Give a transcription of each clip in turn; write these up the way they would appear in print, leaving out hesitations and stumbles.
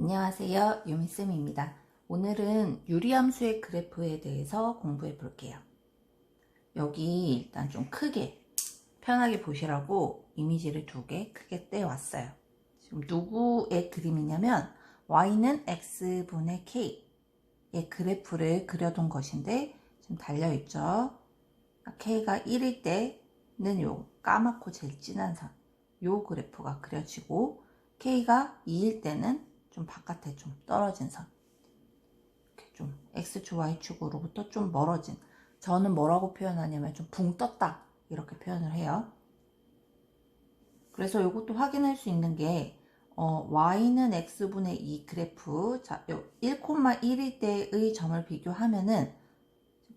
안녕하세요, 유미쌤입니다. 오늘은 유리함수의 그래프에 대해서 공부해 볼게요. 여기 일단 좀 크게 편하게 보시라고 이미지를 2개 크게 떼왔어요. 지금 누구의 그림이냐면 y는 x분의 k의 그래프를 그려둔 것인데 지금 달려있죠. k가 1일 때는 요 까맣고 제일 진한 선, 요 그래프가 그려지고 k가 2일 때는 좀 바깥에 좀 떨어진 선, 이렇게 좀 x축 y축으로부터 좀 멀어진, 저는 뭐라고 표현하냐면 좀 붕 떴다 이렇게 표현을 해요. 그래서 이것도 확인할 수 있는 게 y는 x분의 2 그래프, 자, 1,1일 때의 점을 비교하면은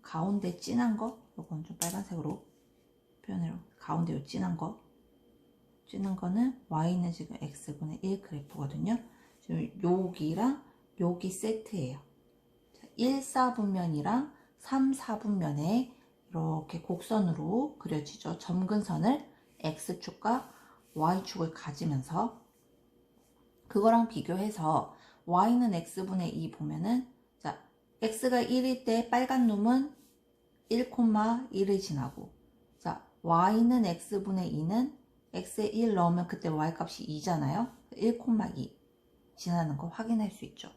가운데 진한 거, 요건 좀 빨간색으로 표현해요. 가운데 요 진한 거는 y는 지금 x분의 1 그래프거든요. 지금 여기랑 여기 세트예요. 1, 4분면이랑 3, 4분면에 이렇게 곡선으로 그려지죠. 점근선을 x축과 y축을 가지면서 그거랑 비교해서 y는 x분의 2 보면은, 자, x가 1일 때 빨간 놈은 1,1을 지나고, 자, y는 x분의 2는 x에 1 넣으면 그때 y 값이 2잖아요. 1,2 지나는 거 확인할 수 있죠.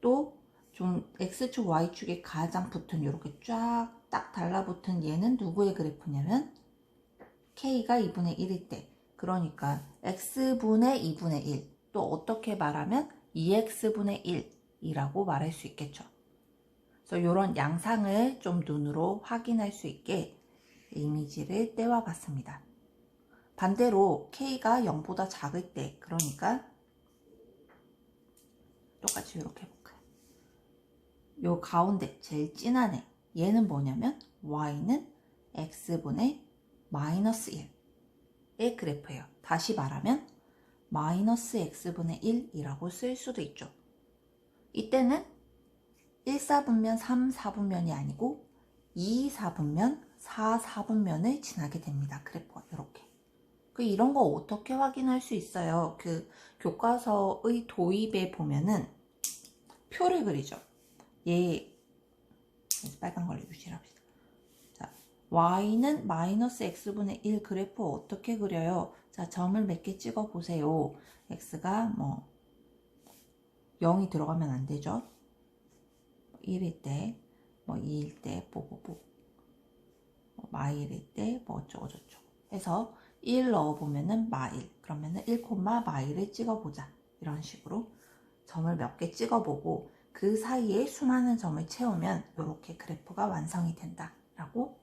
또 좀 x축 y축에 가장 붙은, 이렇게 쫙 딱 달라붙은 얘는 누구의 그래프냐면 k가 2분의 1일 때, 그러니까 x분의 2분의 1, 또 어떻게 말하면 2x분의 1이라고 말할 수 있겠죠. 그래서 이런 양상을 좀 눈으로 확인할 수 있게 이미지를 떼와 봤습니다. 반대로 k가 0보다 작을 때, 그러니까 똑같이 이렇게 해볼까요? 요 가운데 제일 진한 애, 얘는 뭐냐면 y는 x분의 마이너스 1의 그래프예요. 다시 말하면 마이너스 x분의 1이라고 쓸 수도 있죠. 이때는 1, 4분면, 3, 4분면이 아니고 2, 4분면, 4, 4분면을 지나게 됩니다. 그래프가 이렇게. 이런 거 어떻게 확인할 수 있어요? 그 교과서의 도입에 보면은 표를 그리죠. 얘 빨간 걸로 유지합시다. 자, y는 마이너스 x분의 1 그래프 어떻게 그려요? 자, 점을 몇 개 찍어 보세요. x가 뭐 0이 들어가면 안 되죠. 1일 때, 뭐 2일 때, 마일일 때, 뭐 어쩌고저쩌고 해서 1 넣어보면은 마일, 그러면은 1, 마일을 찍어보자. 이런 식으로 점을 몇 개 찍어보고 그 사이에 수많은 점을 채우면 이렇게 그래프가 완성이 된다 라고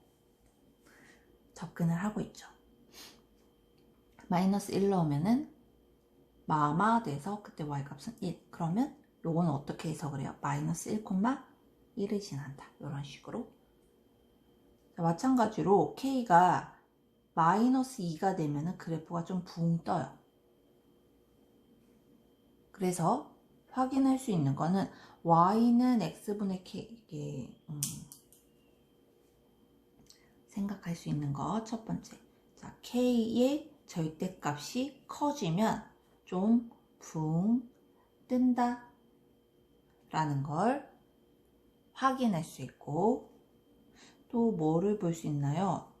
접근을 하고 있죠. 마이너스 1 넣으면은 마마 돼서 그때 y값은 1, 그러면 요거는 어떻게 해석을 해요? 마이너스 1,1을 지난다, 이런 식으로. 자, 마찬가지로 k가 마이너스 2가 되면은 그래프가 좀 붕 떠요. 그래서 확인할 수 있는 거는 y는 x분의 k, 이게 생각할 수 있는 거 첫 번째, 자, k의 절대값이 커지면 좀 붕 뜬다 라는 걸 확인할 수 있고, 또 뭐를 볼 수 있나요?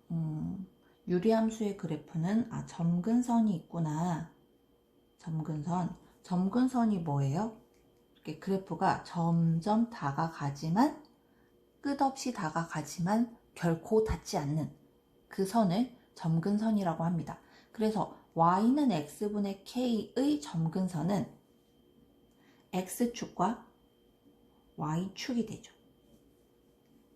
유리함수의 그래프는 점근선이 있구나. 점근선이 뭐예요? 이렇게 그래프가 점점 다가가지만, 끝없이 다가가지만 결코 닿지 않는 그 선을 점근선이라고 합니다. 그래서 y는 x분의 k의 점근선은 x축과 y축이 되죠.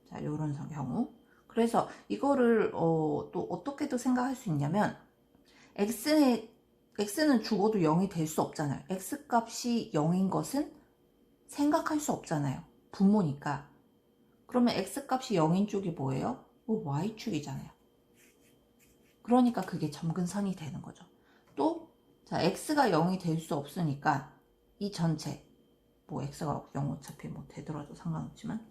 자, 이런 경우. 그래서 이거를 또 어떻게도 생각할 수 있냐면, x는 죽어도 0이 될 수 없잖아요. x값이 0인 것은 생각할 수 없잖아요. 분모니까. 그러면 x값이 0인 쪽이 뭐예요? y축이잖아요. 그러니까 그게 점근선이 되는 거죠. 또, 자, x가 0이 될 수 없으니까 이 전체, 뭐 x가 0 어차피 뭐 되더라도 상관없지만요.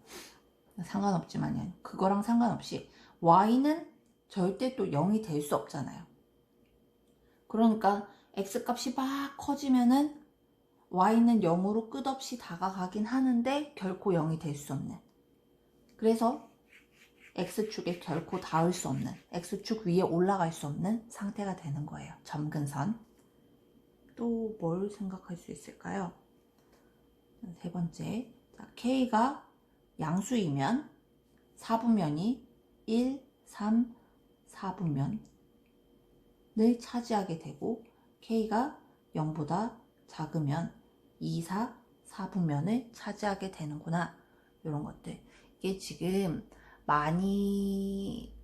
그거랑 상관없이 y는 절대 또 0이 될 수 없잖아요. 그러니까 x값이 막 커지면은 y는 0으로 끝없이 다가가긴 하는데 결코 0이 될 수 없는, 그래서 x축에 결코 닿을 수 없는, x축 위에 올라갈 수 없는 상태가 되는 거예요. 점근선. 또 뭘 생각할 수 있을까요? 세 번째, 자, k가 양수이면 4분면이 1, 3, 4분면을 차지하게 되고, k가 0보다 작으면 2, 4, 4분면을 차지하게 되는구나. 이런 것들. 이게 지금 많이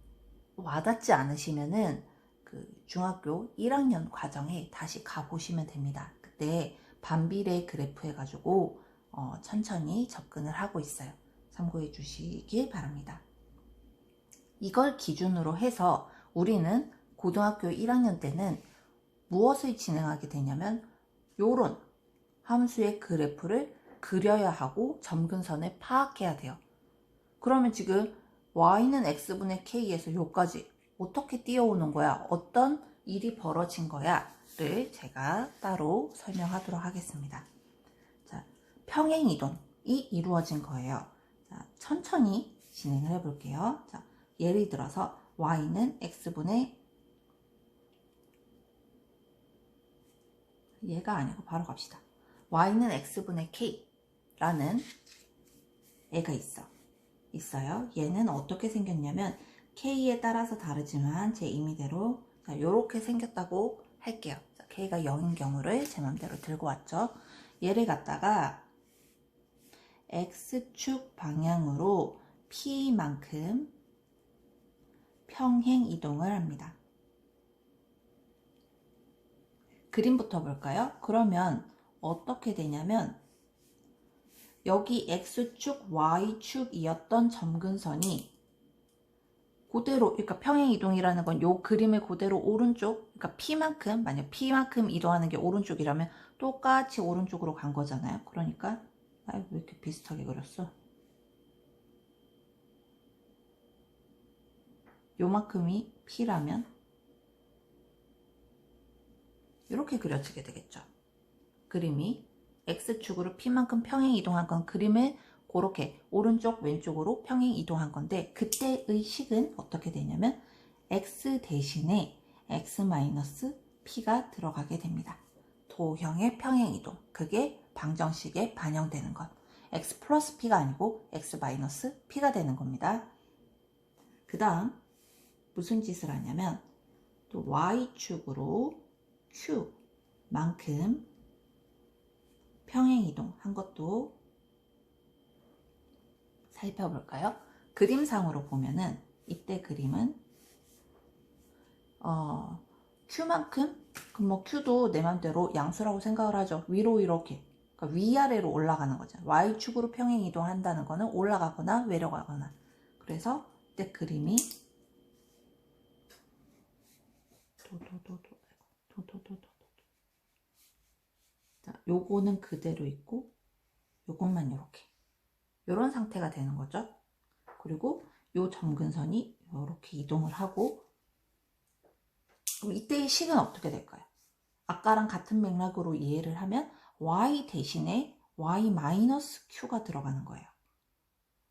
와닿지 않으시면은 그 중학교 1학년 과정에 다시 가보시면 됩니다. 그때 반비례 그래프 해가지고 천천히 접근을 하고 있어요. 참고해 주시길 바랍니다. 이걸 기준으로 해서 우리는 고등학교 1학년 때는 무엇을 진행하게 되냐면 요런 함수의 그래프를 그려야 하고 점근선을 파악해야 돼요. 그러면 지금 y는 x분의 k에서 요까지 어떻게 뛰어오는 거야? 어떤 일이 벌어진 거야? 를 제가 따로 설명하도록 하겠습니다. 자, 평행이동이 이루어진 거예요. 자, 천천히 진행을 해볼게요. 자, 예를 들어서 y는 x분의, 얘가 아니고 바로 갑시다. y는 x분의 k라는 애가 있어요. 얘는 어떻게 생겼냐면 k에 따라서 다르지만 제 임의대로 이렇게 생겼다고 할게요. 자, k가 0인 경우를 제 맘대로 들고 왔죠. 얘를 갖다가 x축 방향으로 p만큼 평행 이동을 합니다. 그림부터 볼까요? 그러면 어떻게 되냐면 여기 x축, y축이었던 점근선이 그대로, 그러니까 평행이동이라는 건 요 그림을 그대로 오른쪽, 그러니까 p만큼, 만약 p만큼 이동하는 게 오른쪽이라면 똑같이 오른쪽으로 간 거잖아요. 그러니까 왜 이렇게 비슷하게 그렸어? 요만큼이 p라면 이렇게 그려지게 되겠죠. 그림이 x축으로 p만큼 평행 이동한 건 그림을 그렇게 오른쪽 왼쪽으로 평행 이동한 건데, 그때의 식은 어떻게 되냐면 x 대신에 x-p가 들어가게 됩니다. 도형의 평행 이동, 그게 방정식에 반영되는 것. x 플러스 p가 아니고 x 마이너스 p가 되는 겁니다. 그 다음 무슨 짓을 하냐면 또 y축으로 q만큼 평행 이동한 것도 살펴볼까요? 그림상으로 보면은 이때 그림은 q만큼, 그럼 뭐 q도 내 맘대로 양수라고 생각을 하죠. 위로 이렇게, 그러니까 위아래로 올라가는 거죠. y축으로 평행 이동한다는 거는 올라가거나 내려가거나. 그래서 이때 그림이 자, 요거는 그대로 있고 요것만 이렇게, 요런 상태가 되는 거죠. 그리고 요 점근선이 이렇게 이동을 하고, 그럼 이때의 식은 어떻게 될까요? 아까랑 같은 맥락으로 이해를 하면 y 대신에 y-q가 들어가는 거예요.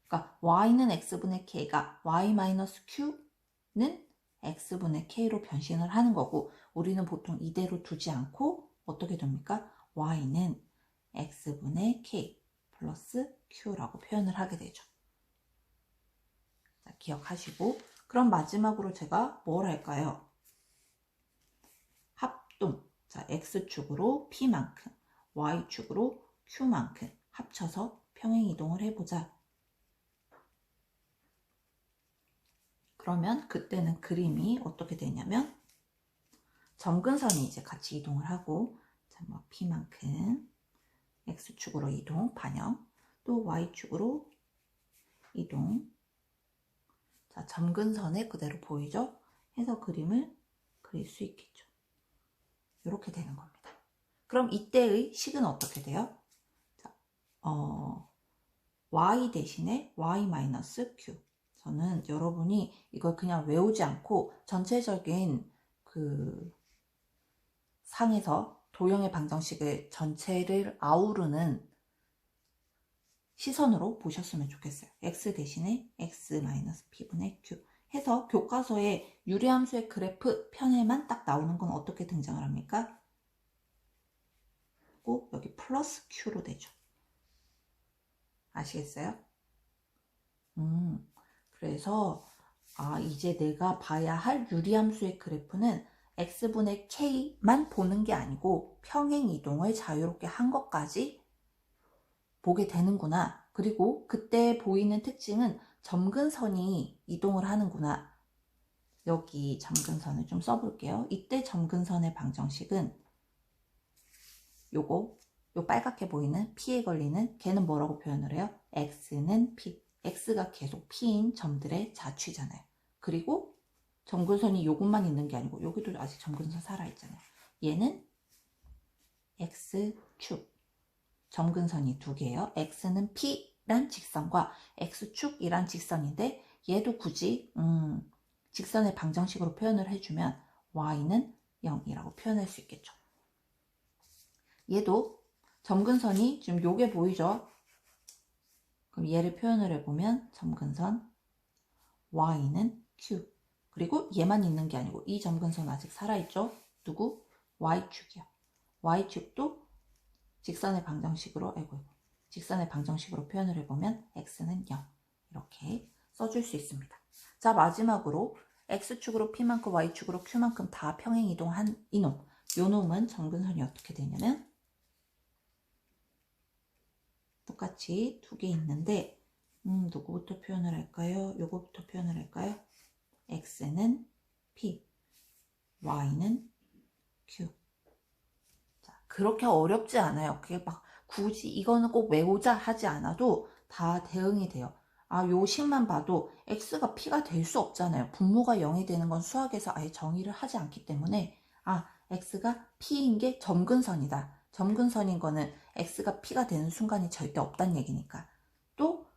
그러니까 y는 x분의 k가 y-q는 x분의 k로 변신을 하는 거고, 우리는 보통 이대로 두지 않고 어떻게 됩니까? y는 x분의 k 플러스 q라고 표현을 하게 되죠. 자, 기억하시고, 그럼 마지막으로 제가 뭘 할까요? 합동. 자, x축으로 p만큼, y축으로 q만큼 합쳐서 평행 이동을 해보자. 그러면 그때는 그림이 어떻게 되냐면 점근선이 이제 같이 이동을 하고, 자, 뭐 p만큼 x축으로 이동, 반영, 또 y축으로 이동. 자, 점근선에 그대로 보이죠? 해서 그림을 그릴 수 있겠죠. 이렇게 되는 겁니다. 그럼 이때의 식은 어떻게 돼요? 자, y 대신에 y-q. 저는 여러분이 이걸 그냥 외우지 않고 전체적인 그 상에서 도형의 방정식을 전체를 아우르는 시선으로 보셨으면 좋겠어요. x 대신에 x-p분의 q 해서 교과서에 유리함수의 그래프 편에만 딱 나오는 건 어떻게 등장을 합니까? 꼭 여기 플러스 q로 되죠. 아시겠어요? 그래서 이제 내가 봐야 할 유리함수의 그래프는 x분의 k만 보는 게 아니고 평행 이동을 자유롭게 한 것까지 보게 되는구나. 그리고 그때 보이는 특징은 점근선이 이동을 하는구나. 여기 점근선을 좀 써볼게요. 이때 점근선의 방정식은 요 빨갛게 보이는 P에 걸리는 걔는 뭐라고 표현을 해요? X는 P. X가 계속 P인 점들의 자취잖아요. 그리고 점근선이 요것만 있는 게 아니고 여기도 아직 점근선 살아있잖아요. 얘는 X축. 점근선이 두 개예요. X는 P란 직선과 X축이란 직선인데 얘도 굳이 직선의 방정식으로 표현을 해주면 Y는 0이라고 표현할 수 있겠죠. 얘도 점근선이 지금 요게 보이죠? 그럼 얘를 표현을 해보면 점근선 Y는 Q. 그리고 얘만 있는 게 아니고 이 점근선 아직 살아있죠? 누구? Y축이요. Y축도 직선의 방정식으로 직선의 방정식으로 표현을 해보면 X는 0 이렇게 써줄 수 있습니다. 자, 마지막으로 X축으로 P만큼 Y축으로 Q만큼 다 평행 이동한 이놈. 요 놈은 점근선이 어떻게 되냐면 똑같이 두 개 있는데 누구부터 표현을 할까요? 요거부터 표현을 할까요? X는 P, Y는 Q. 자, 그렇게 어렵지 않아요. 그게 막 굳이 이거는 꼭 외우자 하지 않아도 다 대응이 돼요. 요 식만 봐도 X가 P가 될 수 없잖아요. 분모가 0이 되는 건 수학에서 아예 정의를 하지 않기 때문에 X가 P인 게 점근선이다. 점근선인 거는 X가 P가 되는 순간이 절대 없다는 얘기니까. 또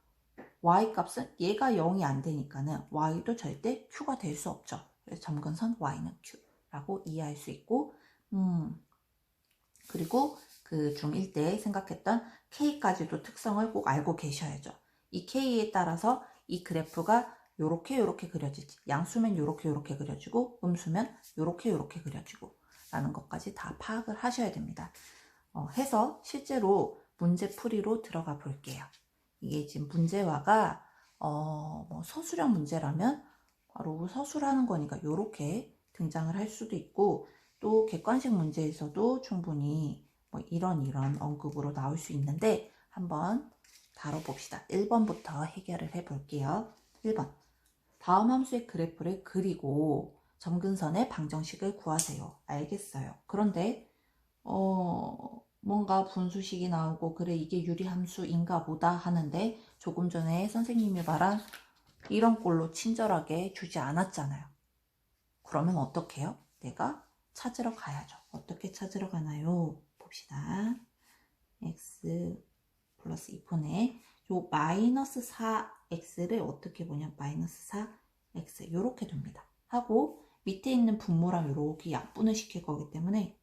Y 값은 얘가 0이 안 되니까는 Y도 절대 Q가 될 수 없죠. 그래서 점근선 Y는 Q라고 이해할 수 있고 그리고 그 중1 때 생각했던 K까지도 특성을 꼭 알고 계셔야죠. 이 K에 따라서 이 그래프가 요렇게 그려지지. 양수면 요렇게 그려지고 음수면 요렇게 그려지고 라는 것까지 다 파악을 하셔야 됩니다. 해서 실제로 문제 풀이로 들어가 볼게요. 이게 지금 문제화가 뭐 서술형 문제라면 바로 서술하는 거니까 요렇게 등장을 할 수도 있고 또 객관식 문제에서도 충분히 뭐 이런 언급으로 나올 수 있는데 한번 다뤄봅시다. 1번부터 해결을 해볼게요. 1번 다음 함수의 그래프를 그리고 점근선의 방정식을 구하세요. 알겠어요. 그런데 뭔가 분수식이 나오고 그래 이게 유리함수인가 보다 하는데 조금 전에 선생님이 말한 이런 꼴로 친절하게 주지 않았잖아요. 그러면 어떻게 해요? 내가 찾으러 가야죠. 어떻게 찾으러 가나요? 봅시다. x 플러스 2분의 요 마이너스 4x를 어떻게 보냐? 마이너스 4x 이렇게 둡니다. 하고 밑에 있는 분모랑 이렇게 약분을 시킬 거기 때문에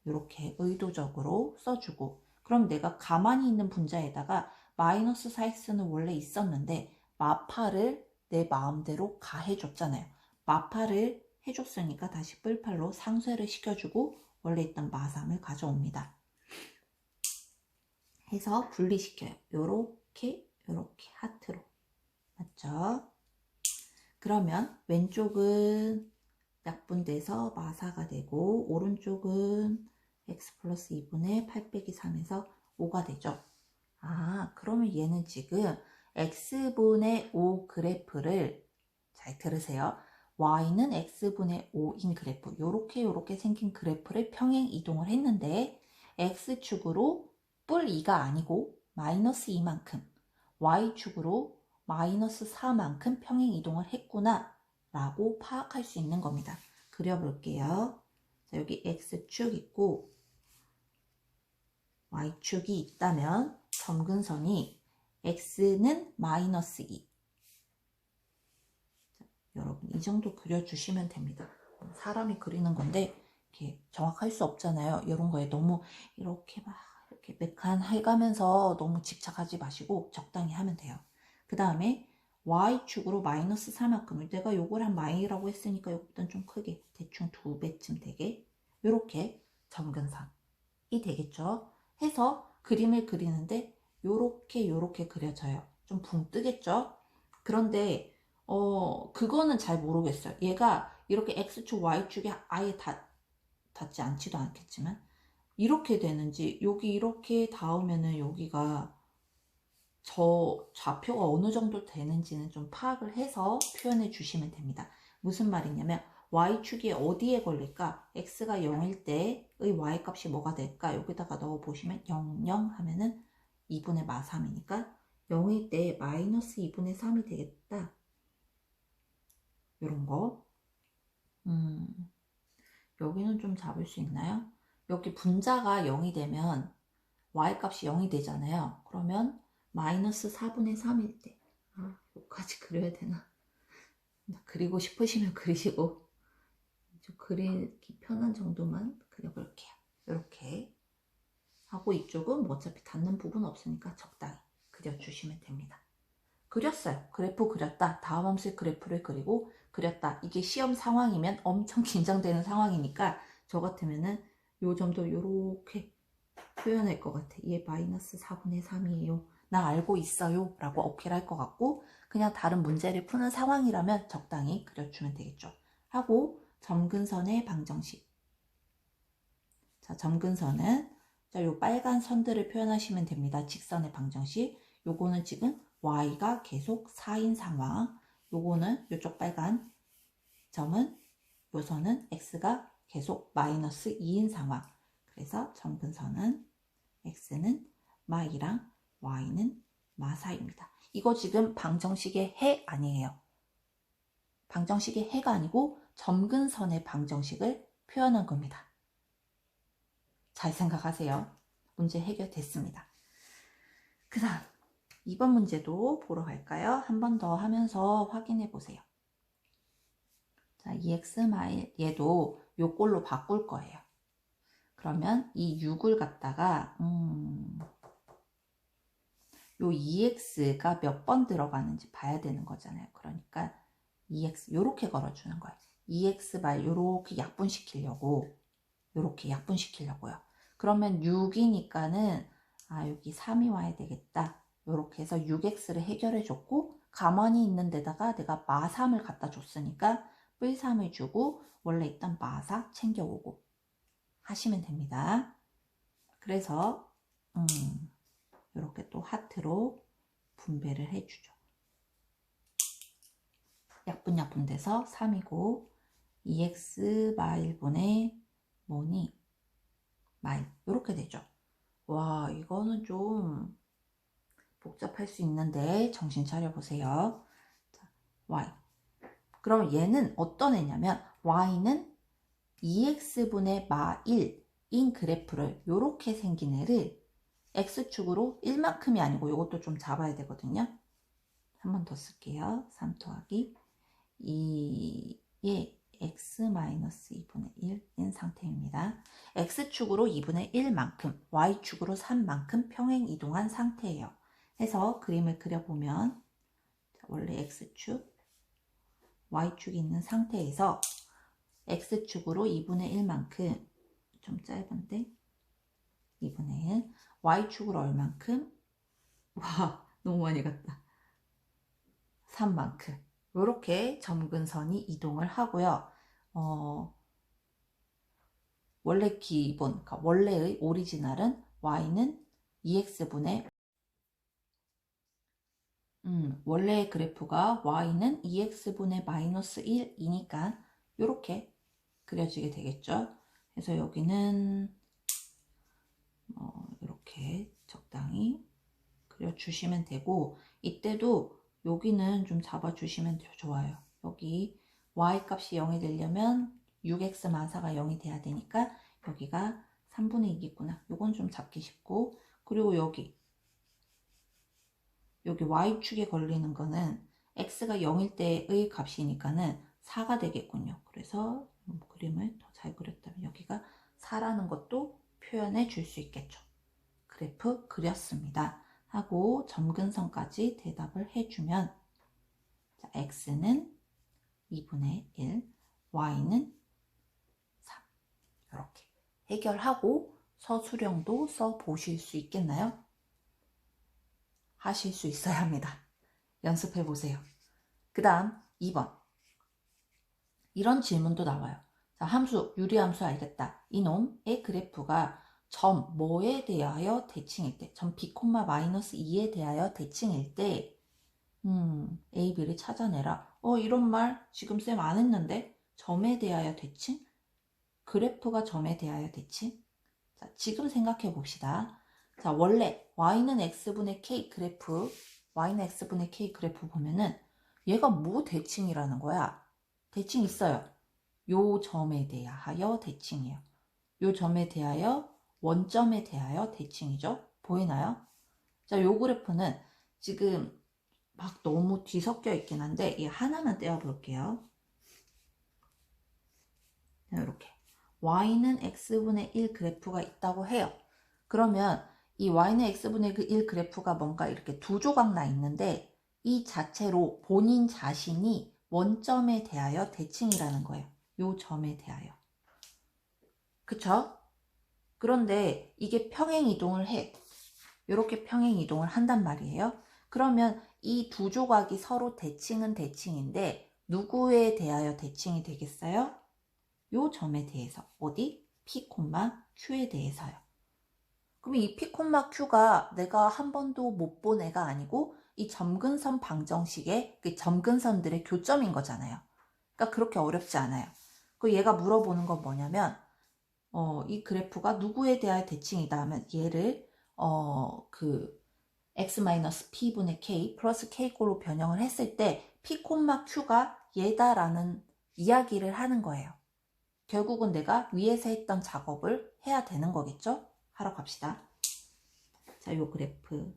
이렇게 의도적으로 써주고 그럼 내가 가만히 있는 분자에다가 마이너스 4x는 원래 있었는데 마파를 내 마음대로 가해줬잖아요. 마파를 해줬으니까 다시 뿔팔로 상쇄를 시켜주고 원래 있던 마3을 가져옵니다. 해서 분리시켜요. 요렇게 하트로. 맞죠? 그러면 왼쪽은 약분돼서 마4가 되고 오른쪽은 x 플러스 2분의 8 빼기 3에서 5가 되죠. 그러면 얘는 지금 x분의 5 그래프를 잘 들으세요. y는 x분의 5인 그래프 요렇게 생긴 그래프를 평행 이동을 했는데 x축으로 뿔 2가 아니고 마이너스 2만큼 y축으로 마이너스 4만큼 평행 이동을 했구나 라고 파악할 수 있는 겁니다. 그려볼게요. 자, 여기 x축 있고 y축이 있다면 점근선이 x는 마이너스 2 여러분 이 정도 그려주시면 됩니다. 사람이 그리는 건데 이렇게 정확할 수 없잖아요. 이런 거에 너무 이렇게 막 이렇게 메칸 해가면서 너무 집착하지 마시고 적당히 하면 돼요. 그 다음에 y축으로 마이너스 4만큼을 내가 요걸 한 마이라고 했으니까 요것보다는 좀 크게 대충 2배쯤 되게 요렇게 점근선이 되겠죠. 해서 그림을 그리는데 요렇게 그려져요. 좀 붕 뜨겠죠. 그런데 그거는 잘 모르겠어요. 얘가 이렇게 x축 y축이 아예 닿지 않지도 않겠지만 이렇게 되는지 여기 이렇게 닿으면은 여기가 저 좌표가 어느 정도 되는지는 좀 파악을 해서 표현해 주시면 됩니다. 무슨 말이냐면 y축이 어디에 걸릴까? x가 0일 때의 y값이 뭐가 될까? 여기다가 넣어 보시면 0, 0 하면은 2분의 마 3이니까 0일 때 마이너스 2분의 3이 되겠다. 요런 거. 여기는 좀 잡을 수 있나요? 여기 분자가 0이 되면 y값이 0이 되잖아요. 그러면 마이너스 4분의 3일 때 여기까지 그려야 되나? 그리고 싶으시면 그리시고 좀 그리기 편한 정도만 그려볼게요. 이렇게 하고 이쪽은 뭐 어차피 닿는 부분 없으니까 적당히 그려주시면 됩니다. 그렸어요. 그래프 그렸다. 다음 함수의 그래프를 그리고 그렸다. 이게 시험 상황이면 엄청 긴장되는 상황이니까 저 같으면은 요 점도 요렇게 표현할 것 같아. 얘 마이너스 4분의 3이에요. 나 알고 있어요. 라고 어필할 것 같고 그냥 다른 문제를 푸는 상황이라면 적당히 그려주면 되겠죠. 하고 점근선의 방정식. 자, 점근선은 요 빨간 선들을 표현하시면 됩니다. 직선의 방정식. 요거는 지금 y가 계속 4인 상황. 요거는 요쪽 빨간 점은 요 선은 x가 계속 마이너스 2인 상황. 그래서 점근선은 x는 마이랑 y는 마사입니다. 이거 지금 방정식의 해 아니에요. 방정식의 해가 아니고 점근선의 방정식을 표현한 겁니다. 잘 생각하세요. 문제 해결됐습니다. 그 다음 2번 문제도 보러 갈까요? 한 번 더 하면서 확인해 보세요. 자, EX 마일 얘도 요꼴로 바꿀 거예요. 그러면 이 6을 갖다가 요 EX가 몇 번 들어가는지 봐야 되는 거잖아요. 그러니까 EX 요렇게 걸어주는 거예요. EX 말 요렇게 약분시키려고요. 그러면 6이니까는 여기 3이 와야 되겠다. 요렇게 해서 6x를 해결해 줬고 가만히 있는 데다가 내가 마3을 갖다 줬으니까 뿔3을 주고 원래 있던 마4 챙겨오고 하시면 됩니다. 그래서 이렇게 또 하트로 분배를 해주죠. 약분 돼서 3이고 2x 마일분의 뭐니? 마일 이렇게 되죠. 와, 이거는 좀 복잡할 수 있는데 정신 차려 보세요. 자, y. 그럼 얘는 어떤 애냐면 y는 2x분의 마 1인 그래프를 이렇게 생긴 애를 x축으로 1만큼이 아니고 이것도 좀 잡아야 되거든요. 한 번 더 쓸게요. 3 더하기 2의 x-2분의 1인 상태입니다. x축으로 2분의 1만큼, y축으로 3만큼 평행 이동한 상태예요. 해서 그림을 그려보면 원래 x축, y축이 있는 상태에서 x축으로 2분의 1만큼, 좀 짧은데 2분의 1, y축으로 얼만큼? 와, 너무 많이 갔다. 3만큼. 이렇게 점근선이 이동을 하고요. 원래 기본, 그러니까 원래의 오리지널은 y는 2x분의 원래의 그래프가 y는 2x분의 마이너스 1이니까 이렇게 그려지게 되겠죠. 그래서 여기는 이렇게 적당히 그려주시면 되고 이때도 여기는 좀 잡아주시면 좋아요. 여기 y값이 0이 되려면 6x 마사가 0이 돼야 되니까 여기가 3분의 2겠구나. 요건 좀 잡기 쉽고 그리고 여기 y축에 걸리는 거는 x가 0일 때의 값이니까는 4가 되겠군요. 그래서 그림을 더 잘 그렸다면 여기가 4라는 것도 표현해 줄 수 있겠죠. 그래프 그렸습니다 하고 점근선까지 대답을 해주면 자, x는 2분의 1, y는 3 이렇게 해결하고 서술형도 써 보실 수 있겠나요? 하실 수 있어야 합니다. 연습해 보세요. 그 다음 2번 이런 질문도 나와요. 자, 함수, 유리함수 알겠다. 이놈의 그래프가 점 뭐에 대하여 대칭일 때, 점 b, 마이너스 2에 대하여 대칭일 때 A, B를 찾아내라. 이런 말 지금 쌤 안 했는데 점에 대하여 대칭? 그래프가 점에 대하여 대칭? 자, 지금 생각해 봅시다. 자, 원래 y는 x분의 k 그래프, y는 x분의 k 그래프 보면은 얘가 뭐 대칭이라는 거야? 대칭 있어요. 요 점에 대하여 대칭이에요. 요 점에 대하여, 원점에 대하여 대칭이죠. 보이나요? 자, 요 그래프는 지금 막 너무 뒤섞여 있긴 한데 이 하나만 떼어볼게요. 이렇게 y는 x분의 1 그래프가 있다고 해요. 그러면 이 y는 x분의 1 그래프가 뭔가 이렇게 두 조각 나 있는데 이 자체로 본인 자신이 원점에 대하여 대칭이라는 거예요. 요 점에 대하여. 그쵸? 그런데 이게 평행 이동을 해. 이렇게 평행 이동을 한단 말이에요. 그러면 이 두 조각이 서로 대칭은 대칭인데 누구에 대하여 대칭이 되겠어요? 요 점에 대해서. 어디? P, Q에 대해서요. 그럼 이 P, Q가 내가 한 번도 못 본 애가 아니고 이 점근선 방정식의 그 점근선들의 교점인 거잖아요. 그러니까 그렇게 어렵지 않아요. 그 얘가 물어보는 건 뭐냐면 이 그래프가 누구에 대하여 대칭이다 하면 얘를 그 x-p분의 k 플러스 k꼴로 변형을 했을 때 p, q가 얘다라는 이야기를 하는 거예요. 결국은 내가 위에서 했던 작업을 해야 되는 거겠죠? 하러 갑시다. 자, 요 그래프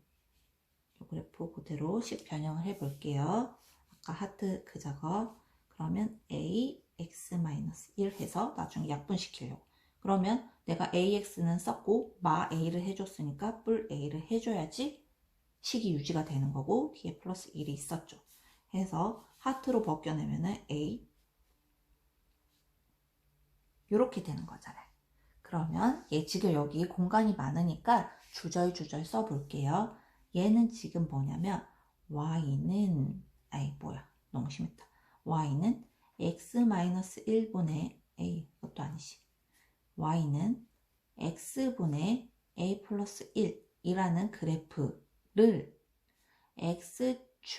그대로씩 변형을 해볼게요. 아까 하트 그 작업. 그러면 a, x-1 해서 나중에 약분시키려고. 그러면 내가 ax는 썼고 마 a를 해줬으니까 뿔 a를 해줘야지 식이 유지가 되는 거고 뒤에 플러스 1이 있었죠. 해서 하트로 벗겨내면은 a 이렇게 되는 거잖아요. 그러면 얘 지금 여기 공간이 많으니까 주절주절 써볼게요. 얘는 지금 뭐냐면 y는 너무 심했다. y는 x-1분의 a 그것도 아니지. y는 x분의 a 플러스 1이라는 그래프를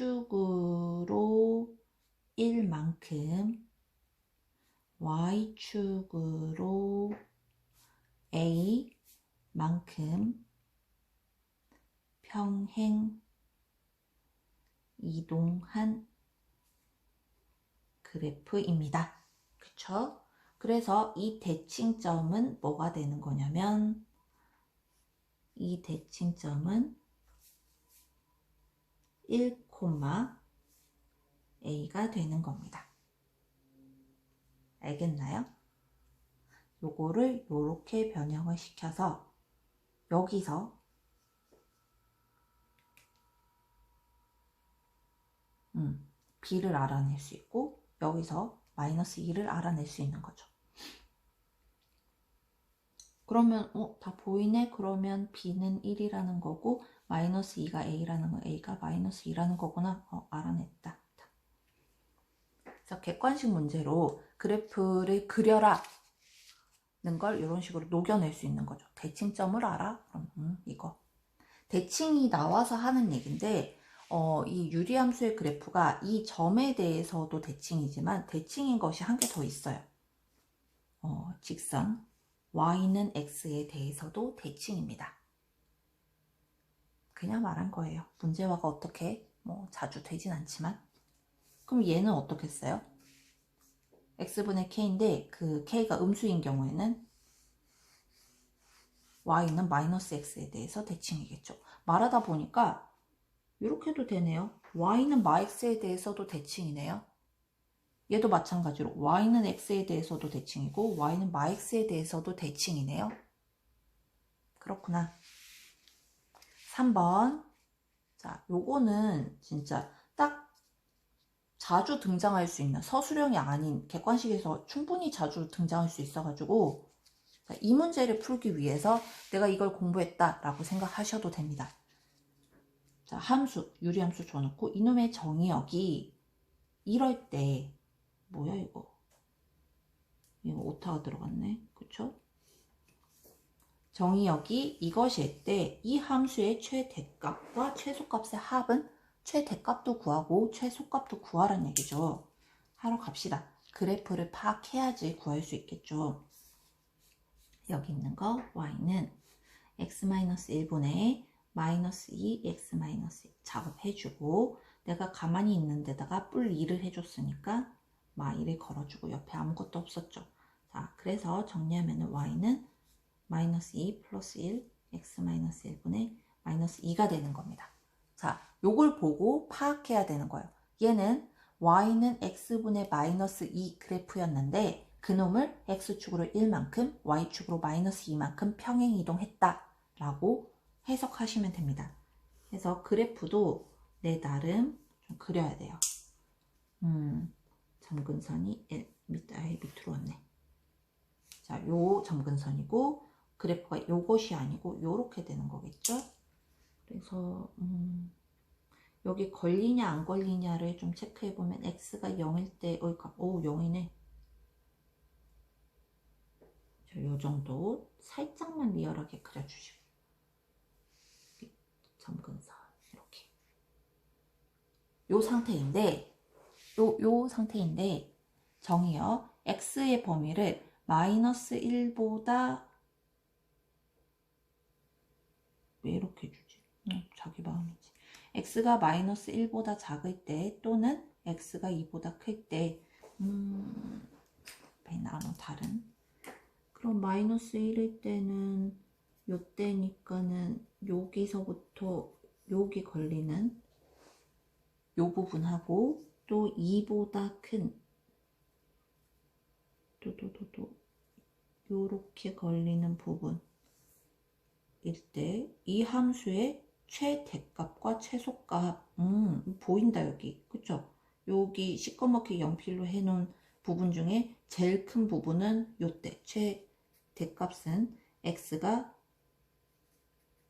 x축으로 1만큼 y축으로 a만큼 평행 이동한 그래프입니다. 그쵸? 그래서 이 대칭점은 뭐가 되는 거냐면 이 대칭점은 1, a가 되는 겁니다. 알겠나요? 요거를 요렇게 변형을 시켜서 여기서 b를 알아낼 수 있고 여기서 마이너스 2를 알아낼 수 있는 거죠. 그러면 다 보이네? 그러면 b는 1이라는 거고 마이너스 2가 a라는 거 a가 마이너스 2라는 거구나. 알아냈다. 그래서 객관식 문제로 그래프를 그려라 는 걸 이런 식으로 녹여낼 수 있는 거죠. 대칭점을 알아? 그럼 이거 대칭이 나와서 하는 얘기인데 이 유리함수의 그래프가 이 점에 대해서도 대칭이지만 대칭인 것이 한 개 더 있어요. 직선 y는 x에 대해서도 대칭입니다. 그냥 말한 거예요. 문제화가 어떻게 자주 되진 않지만. 그럼 얘는 어떻게 써요? x분의 k인데 그 k가 음수인 경우에는 y는 마이너스 x에 대해서 대칭이겠죠. 말하다 보니까 이렇게도 되네요. y는 마 x에 대해서도 대칭이네요. 얘도 마찬가지로 y는 x에 대해서도 대칭이고 y는 마x에 대해서도 대칭이네요. 그렇구나. 3번. 자, 요거는 진짜 딱 자주 등장할 수 있는 서술형이 아닌 객관식에서 충분히 자주 등장할 수 있어가지고 이 문제를 풀기 위해서 내가 이걸 공부했다 라고 생각하셔도 됩니다. 자, 함수, 유리함수 줘놓고 이놈의 정의역이 이럴 때 뭐야 이거 오타가 들어갔네. 그쵸? 정의역이 이것일 때 이 함수의 최대값과 최소값의 합은 최대값도 구하고 최소값도 구하란 얘기죠. 하러 갑시다. 그래프를 파악해야지 구할 수 있겠죠. 여기 있는 거 y는 x-1분의 마이너스 2 x-1 작업해주고 내가 가만히 있는 데다가 뿔 2를 해줬으니까 마1을 걸어주고 옆에 아무것도 없었죠. 자, 그래서 정리하면 y는 마이너스 2 플러스 1 x-1분의 마이너스 2가 되는 겁니다. 자, 요걸 보고 파악해야 되는 거예요. 얘는 y는 x분의 마이너스 2 그래프였는데 그놈을 x축으로 1만큼 y축으로 마이너스 2만큼 평행이동했다 라고 해석하시면 됩니다. 그래서 그래프도 내 나름 좀 그려야 돼요. 점근선이 밑으로 왔네. 자, 요 점근선이고 그래프가 요것이 아니고 요렇게 되는 거겠죠. 그래서 여기 걸리냐 안 걸리냐를 좀 체크해 보면 x가 0일 때 0이네. 요 정도 살짝만 리얼하게 그려주시고 점근선 이렇게 요 상태인데 요 상태인데 정의요. x의 범위를 마이너스 1보다 왜 이렇게 주지? 자기 마음이지. x가 마이너스 1보다 작을 때 또는 x가 2보다 클 때 나눠 다른 그럼 마이너스 1일 때는 요때니까는 여기서부터 여기 걸리는 요 부분하고 또 2보다 큰 요렇게 걸리는 부분일 때 이 함수의 최대값과 최소값 보인다 여기 그쵸? 여기 시꺼멓게 연필로 해놓은 부분 중에 제일 큰 부분은 요때 최대값은 x가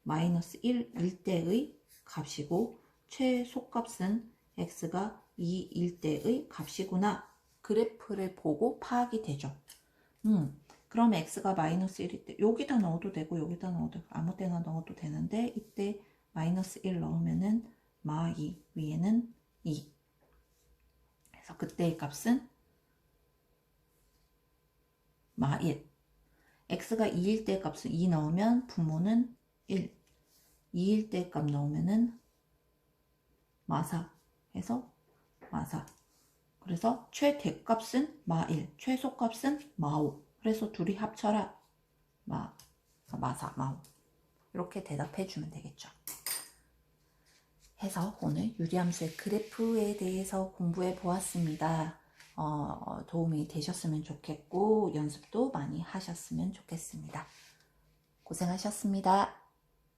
마이너스 1일 때의 값이고 최소값은 x가 2일 때의 값이구나. 그래프를 보고 파악이 되죠. 그럼 x가 마이너스 1일 때 여기다 넣어도 되고 여기다 넣어도 되고 아무 데나 넣어도 되는데 이때 마이너스 1 넣으면은 마 2 위에는 2 그래서 그때의 값은 마 1 x가 2일 때 값은 2 넣으면 분모는 1 2일 때 값 넣으면은 마 4 해서 마 4 그래서 최대값은 마 1 최소값은 마 5 그래서 둘이 합쳐라 마 4 마 5 이렇게 대답해 주면 되겠죠. 해서 오늘 유리함수의 그래프에 대해서 공부해 보았습니다. 도움이 되셨으면 좋겠고 연습도 많이 하셨으면 좋겠습니다. 고생하셨습니다.